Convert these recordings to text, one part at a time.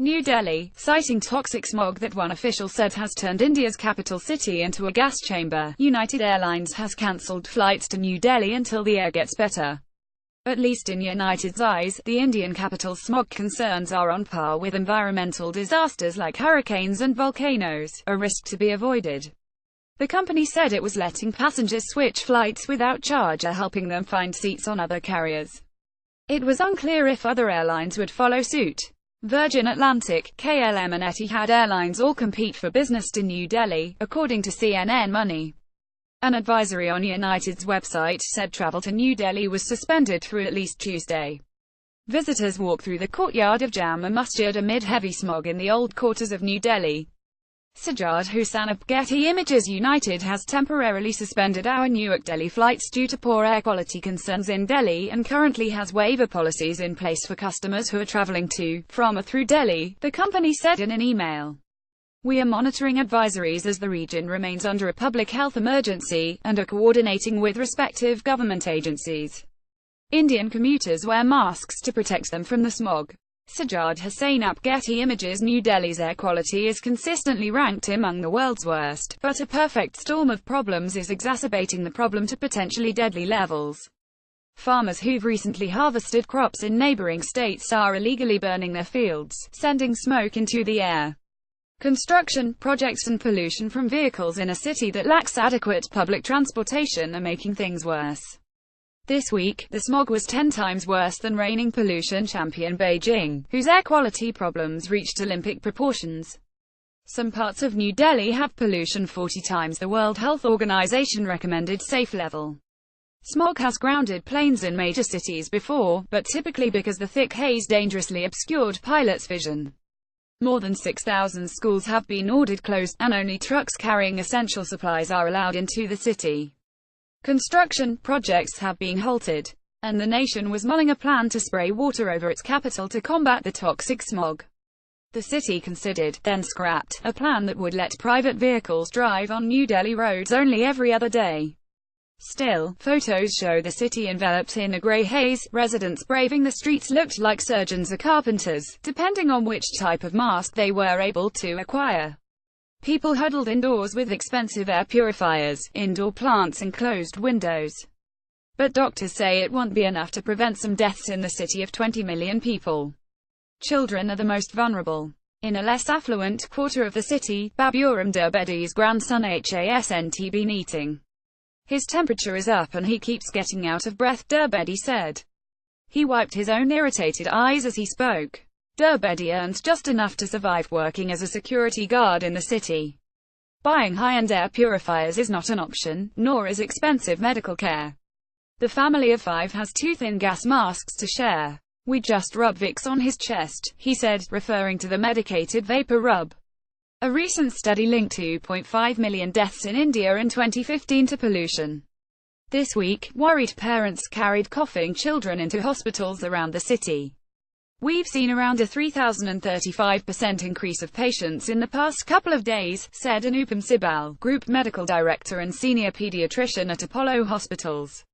New Delhi, citing toxic smog that one official said has turned India's capital city into a gas chamber, United Airlines has cancelled flights to New Delhi until the air gets better. At least in United's eyes, the Indian capital's smog concerns are on par with environmental disasters like hurricanes and volcanoes, a risk to be avoided. The company said it was letting passengers switch flights without charge or helping them find seats on other carriers. It was unclear if other airlines would follow suit. Virgin Atlantic, KLM and Etihad Airlines all compete for business to New Delhi, according to CNN Money. An advisory on United's website said travel to New Delhi was suspended through at least Tuesday. Visitors walk through the courtyard of Jama Masjid amid heavy smog in the old quarters of New Delhi. Sajjad Hussain of Getty Images United has temporarily suspended our Newark Delhi flights due to poor air quality concerns in Delhi and currently has waiver policies in place for customers who are traveling to, from or through Delhi, the company said in an email. We are monitoring advisories as the region remains under a public health emergency, and are coordinating with respective government agencies. Indian commuters wear masks to protect them from the smog. Sajjad Hussain up Getty Images. New Delhi's air quality is consistently ranked among the world's worst, but a perfect storm of problems is exacerbating the problem to potentially deadly levels. Farmers who've recently harvested crops in neighboring states are illegally burning their fields, sending smoke into the air. Construction projects and pollution from vehicles in a city that lacks adequate public transportation are making things worse. This week, the smog was 10 times worse than reigning pollution champion Beijing, whose air quality problems reached Olympic proportions. Some parts of New Delhi have pollution 40 times the World Health Organization recommended safe level. Smog has grounded planes in major cities before, but typically because the thick haze dangerously obscured pilots' vision. More than 6,000 schools have been ordered closed, and only trucks carrying essential supplies are allowed into the city. Construction projects have been halted, and the nation was mulling a plan to spray water over its capital to combat the toxic smog. The city considered, then scrapped, a plan that would let private vehicles drive on New Delhi roads only every other day. Still, photos show the city enveloped in a grey haze. Residents braving the streets looked like surgeons or carpenters, depending on which type of mask they were able to acquire. People huddled indoors with expensive air purifiers, indoor plants and closed windows. But doctors say it won't be enough to prevent some deaths in the city of 20 million people. Children are the most vulnerable. In a less affluent quarter of the city, Baburam Durbedi's grandson hasn't been eating. His temperature is up and he keeps getting out of breath, Durbedi said. He wiped his own irritated eyes as he spoke. Durbedi earns just enough to survive working as a security guard in the city. Buying high-end air purifiers is not an option, nor is expensive medical care. The family of 5 has 2 thin gas masks to share. We just rub Vicks on his chest, he said, referring to the medicated vapor rub. A recent study linked 2.5 million deaths in India in 2015 to pollution. This week, worried parents carried coughing children into hospitals around the city. We've seen around a 3,035% increase of patients in the past couple of days, said Anupam Sibal, Group Medical Director and Senior Pediatrician at Apollo Hospitals.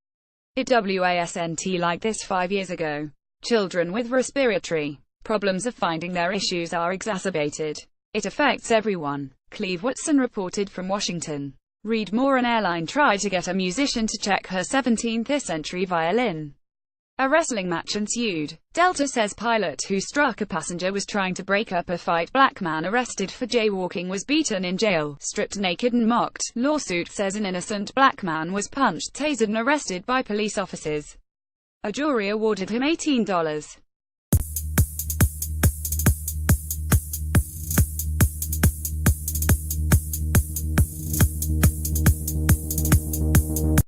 It wasn't like this 5 years ago. Children with respiratory problems are finding their issues are exacerbated. It affects everyone. Cleve Watson reported from Washington. Read more. An airline tried to get a musician to check her 17th-century violin. A wrestling match ensued. Delta says pilot who struck a passenger was trying to break up a fight. Black man arrested for jaywalking was beaten in jail, stripped naked and mocked. Lawsuit says an innocent black man was punched, tasered and arrested by police officers. A jury awarded him $18.